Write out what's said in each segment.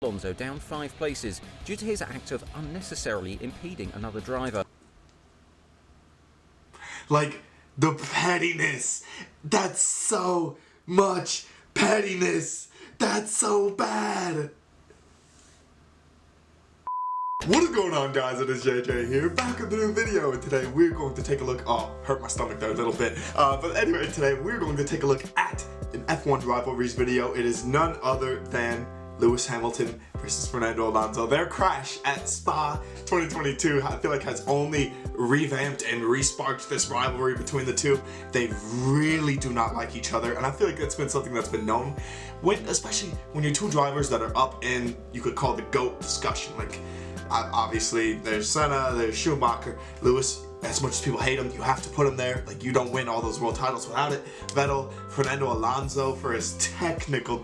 Alonso down 5 places due to his act of unnecessarily impeding another driver. Like, the pettiness. That's so much pettiness. That's so bad. What is going on, guys? It is JJ here, back with a new video, and today we're going to take a look. Oh, hurt my stomach there a little bit. But anyway, today we're going to take a look at an F1 rivalries video. It is none other than Lewis Hamilton versus Fernando Alonso. Their crash at Spa 2022, I feel like, has only revamped and resparked this rivalry between the two. They really do not like each other, and I feel like that's been something that's been known, especially when you're two drivers that are up in, you could call the GOAT discussion. Like, obviously, there's Senna, there's Schumacher, Lewis. As much as people hate him, you have to put him there. Like, you don't win all those world titles without it. Vettel, Fernando Alonso, for his technical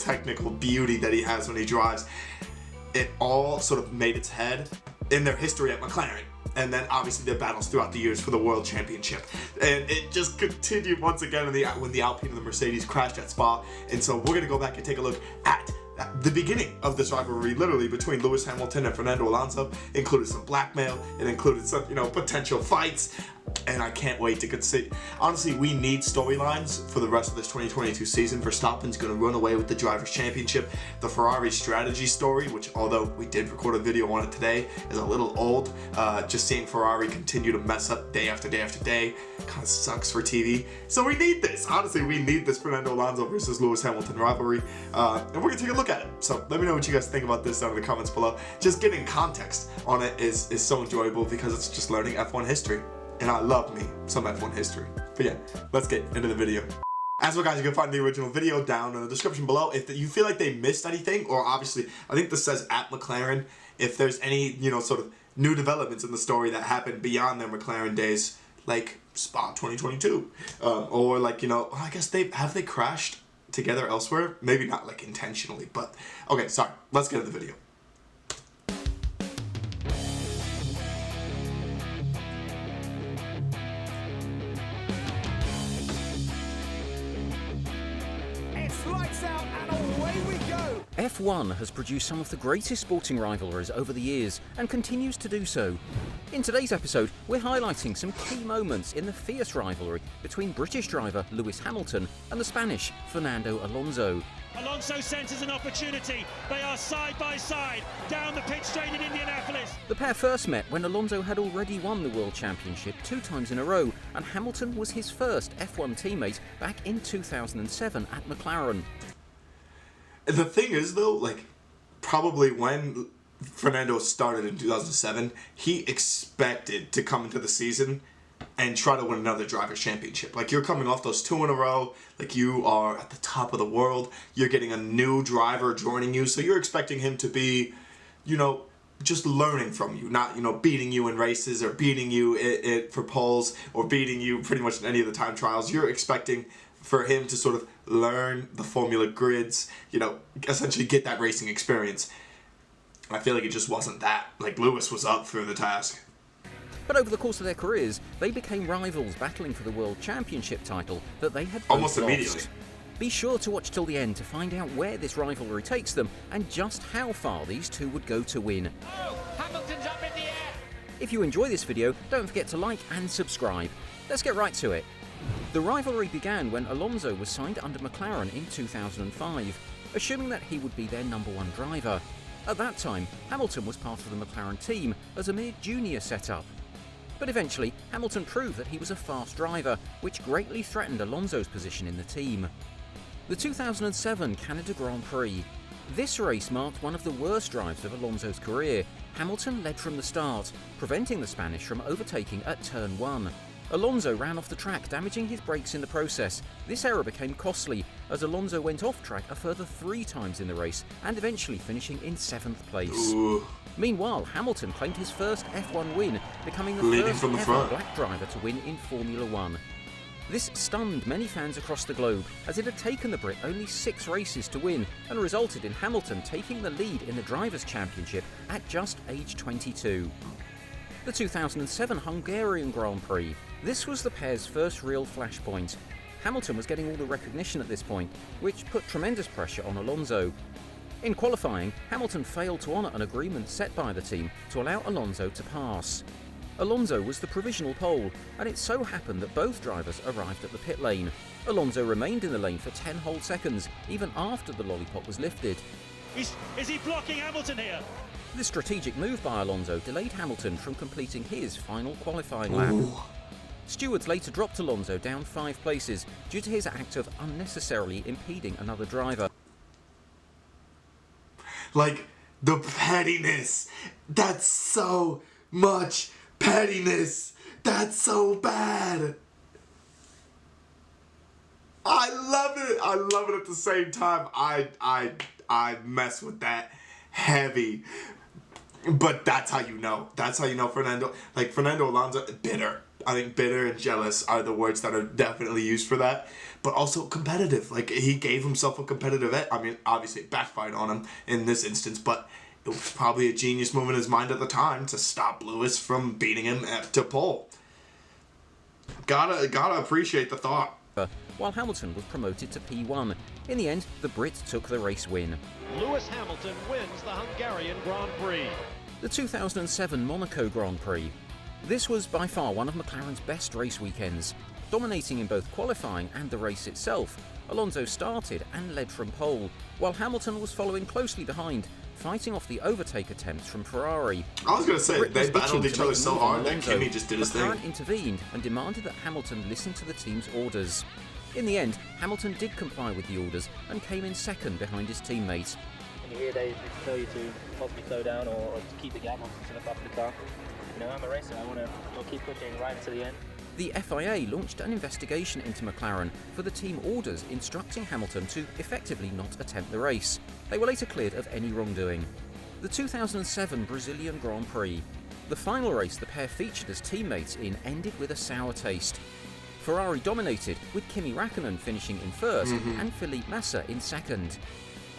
beauty that he has when he drives. It all sort of made its head in their history at McLaren. And then obviously their battles throughout the years for the World Championship. And it just continued once again when the Alpine and the Mercedes crashed at Spa. And so we're gonna go back and take a look at the beginning of this rivalry, literally between Lewis Hamilton and Fernando Alonso. Included some blackmail, it included some, potential fights, and I can't wait to see. Honestly, we need storylines for the rest of this 2022 season. Verstappen's going to run away with the Drivers' Championship. The Ferrari strategy story, which although we did record a video on it today, is a little old. Just seeing Ferrari continue to mess up day after day after day kind of sucks for TV. So we need this. Honestly, we need this Fernando Alonso versus Lewis Hamilton rivalry, and we're going to take a look at it. So let me know what you guys think about this down in the comments below. Just getting context on it is so enjoyable because it's just learning F1 history. And I love me some F1 history. But yeah, let's get into the video. As well, guys, you can find the original video down in the description below. If you feel like they missed anything, or obviously, I think this says at McLaren, if there's any, sort of new developments in the story that happened beyond their McLaren days, like Spa 2022, or like, I guess have they crashed together elsewhere? Maybe not like intentionally, but okay, sorry. Let's get into the video. F1 has produced some of the greatest sporting rivalries over the years and continues to do so. In today's episode, we're highlighting some key moments in the fierce rivalry between British driver Lewis Hamilton and the Spanish Fernando Alonso. Alonso senses an opportunity. They are side by side down the pit straight in Indianapolis. The pair first met when Alonso had already won the World Championship 2 times in a row, and Hamilton was his first F1 teammate back in 2007 at McLaren. The thing is, though, like, probably when Fernando started in 2007, he expected to come into the season and try to win another Drivers' Championship. Like, you're coming off those 2 in a row, like, you are at the top of the world, you're getting a new driver joining you, so you're expecting him to be, just learning from you, not, beating you in races or beating you for poles or beating you pretty much in any of the time trials. You're expecting for him to sort of learn the formula grids, essentially get that racing experience. I feel like it just wasn't that. Like, Lewis was up for the task. But over the course of their careers, they became rivals battling for the World Championship title that they had both almost lost. Immediately. Be sure to watch till the end to find out where this rivalry takes them and just how far these two would go to win. Oh, Hamilton's up in the air. If you enjoy this video, don't forget to like and subscribe. Let's get right to it. The rivalry began when Alonso was signed under McLaren in 2005, assuming that he would be their #1 driver. At that time, Hamilton was part of the McLaren team as a mere junior setup. But eventually, Hamilton proved that he was a fast driver, which greatly threatened Alonso's position in the team. The 2007 Canada Grand Prix. This race marked one of the worst drives of Alonso's career. Hamilton led from the start, preventing the Spanish from overtaking at turn 1. Alonso ran off the track, damaging his brakes in the process. This error became costly, as Alonso went off track a further 3 times in the race, and eventually finishing in 7th place. Ooh. Meanwhile, Hamilton claimed his first F1 win, becoming the first ever black driver to win in Formula 1. This stunned many fans across the globe, as it had taken the Brit only 6 races to win, and resulted in Hamilton taking the lead in the Drivers' Championship at just age 22. The 2007 Hungarian Grand Prix. This was the pair's first real flashpoint. Hamilton was getting all the recognition at this point, which put tremendous pressure on Alonso. In qualifying, Hamilton failed to honour an agreement set by the team to allow Alonso to pass. Alonso was the provisional pole, and it so happened that both drivers arrived at the pit lane. Alonso remained in the lane for 10 whole seconds, even after the lollipop was lifted. Is he blocking Hamilton here? This strategic move by Alonso delayed Hamilton from completing his final qualifying lap. Stewards later dropped Alonso down 5 places due to his act of unnecessarily impeding another driver. Like, the pettiness. That's so much pettiness. That's so bad. I love it. I love it at the same time. I mess with that heavy. But that's how you know. That's how you know Fernando Alonso, bitter. I think bitter and jealous are the words that are definitely used for that. But also competitive. Like, he gave himself a competitive edge. I mean, obviously it backfired on him in this instance, but it was probably a genius move in his mind at the time to stop Lewis from beating him to pole. Gotta appreciate the thought. While Hamilton was promoted to P1. In the end, the Brit took the race win. Lewis Hamilton wins the Hungarian Grand Prix. The 2007 Monaco Grand Prix. This was by far one of McLaren's best race weekends. Dominating in both qualifying and the race itself, Alonso started and led from pole, while Hamilton was following closely behind, fighting off the overtake attempts from Ferrari. I was going to say, they battled each other so hard that Kimi just did his thing. McLaren intervened and demanded that Hamilton listen to the team's orders. In the end, Hamilton did comply with the orders and came in second behind his teammates. When you hear they tell you to possibly slow down or to keep the gap to the back of the car, you know, I'm a racer, I want to keep pushing right until the end. The FIA launched an investigation into McLaren for the team orders instructing Hamilton to effectively not attempt the race. They were later cleared of any wrongdoing. The 2007 Brazilian Grand Prix. The final race the pair featured as teammates in ended with a sour taste. Ferrari dominated, with Kimi Räikkönen finishing in first and Felipe Massa in second.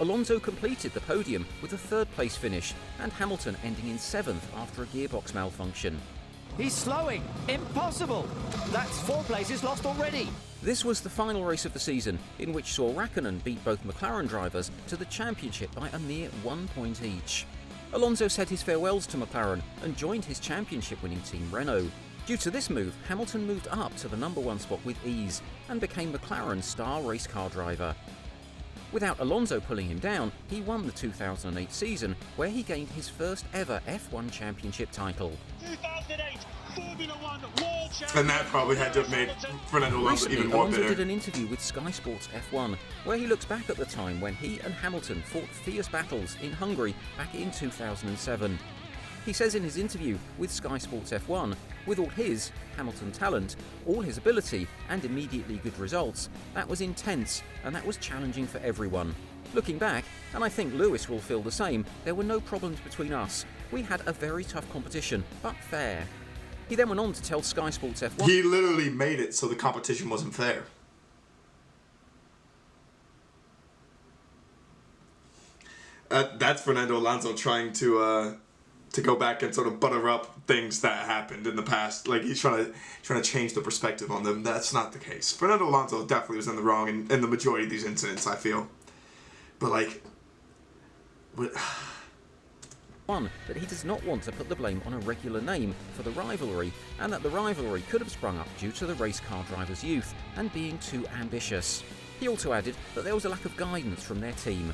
Alonso completed the podium with a third-place finish, and Hamilton ending in 7th after a gearbox malfunction. He's slowing! Impossible! That's 4 places lost already! This was the final race of the season, in which saw Räikkönen beat both McLaren drivers to the championship by a mere 1 point each. Alonso said his farewells to McLaren and joined his championship-winning team Renault. Due to this move, Hamilton moved up to the #1 spot with ease and became McLaren's star race car driver. Without Alonso pulling him down, he won the 2008 season, where he gained his first ever F1 championship title. 2008 Formula One World Championship. And that probably had to have made Fernando Alonso Recently, even more Alonso bitter. did an interview with Sky Sports F1, where he looks back at the time when he and Hamilton fought fierce battles in Hungary back in 2007. He says in his interview with Sky Sports F1, with all his, Hamilton talent, all his ability and immediately good results, that was intense and that was challenging for everyone. Looking back, and I think Lewis will feel the same, there were no problems between us. We had a very tough competition, but fair. He then went on to tell Sky Sports F1... He literally made it so the competition wasn't fair. That's Fernando Alonso trying to go back and sort of butter up things that happened in the past. Like, he's trying to change the perspective on them. That's not the case. Fernando Alonso definitely was in the wrong in the majority of these incidents, I feel. But, like... that he does not want to put the blame on a regular name for the rivalry, and that the rivalry could have sprung up due to the race car driver's youth and being too ambitious. He also added that there was a lack of guidance from their team.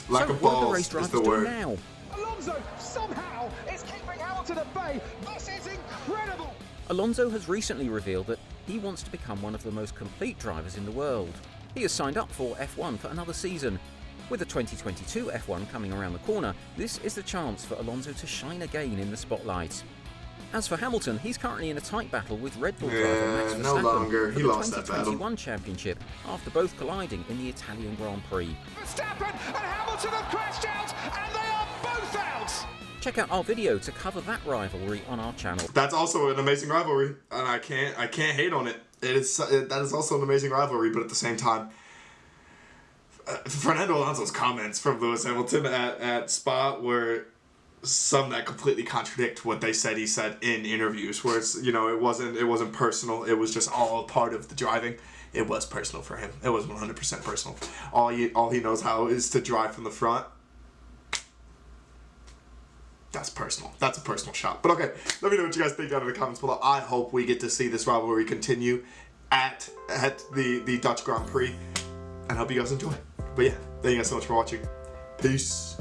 Lack of balls what do the race drivers do now? Alonso somehow is keeping Hamilton at bay! This is incredible! Alonso has recently revealed that he wants to become one of the most complete drivers in the world. He has signed up for F1 for another season. With the 2022 F1 coming around the corner, this is the chance for Alonso to shine again in the spotlight. As for Hamilton, he's currently in a tight battle with Red Bull driver Max Verstappen no longer. He for the lost that battle. 2021 championship after both colliding in the Italian Grand Prix. Verstappen and Hamilton have crashed out, and they are both out! Check out our video to cover that rivalry on our channel. That's also an amazing rivalry, and I can't hate on it. That is also an amazing rivalry, but at the same time, Fernando Alonso's comments from Lewis Hamilton at Spa were some that completely contradict what he said in interviews, where it's, you know, it wasn't personal, it was just all part of the driving. it was personal for him. It was 100% personal. All he knows how is to drive from the front. That's personal. That's a personal shot. But okay, let me know what you guys think down in the comments below. I hope we get to see this rivalry continue at the Dutch Grand Prix. And I hope you guys enjoy. But yeah, thank you guys so much for watching. Peace.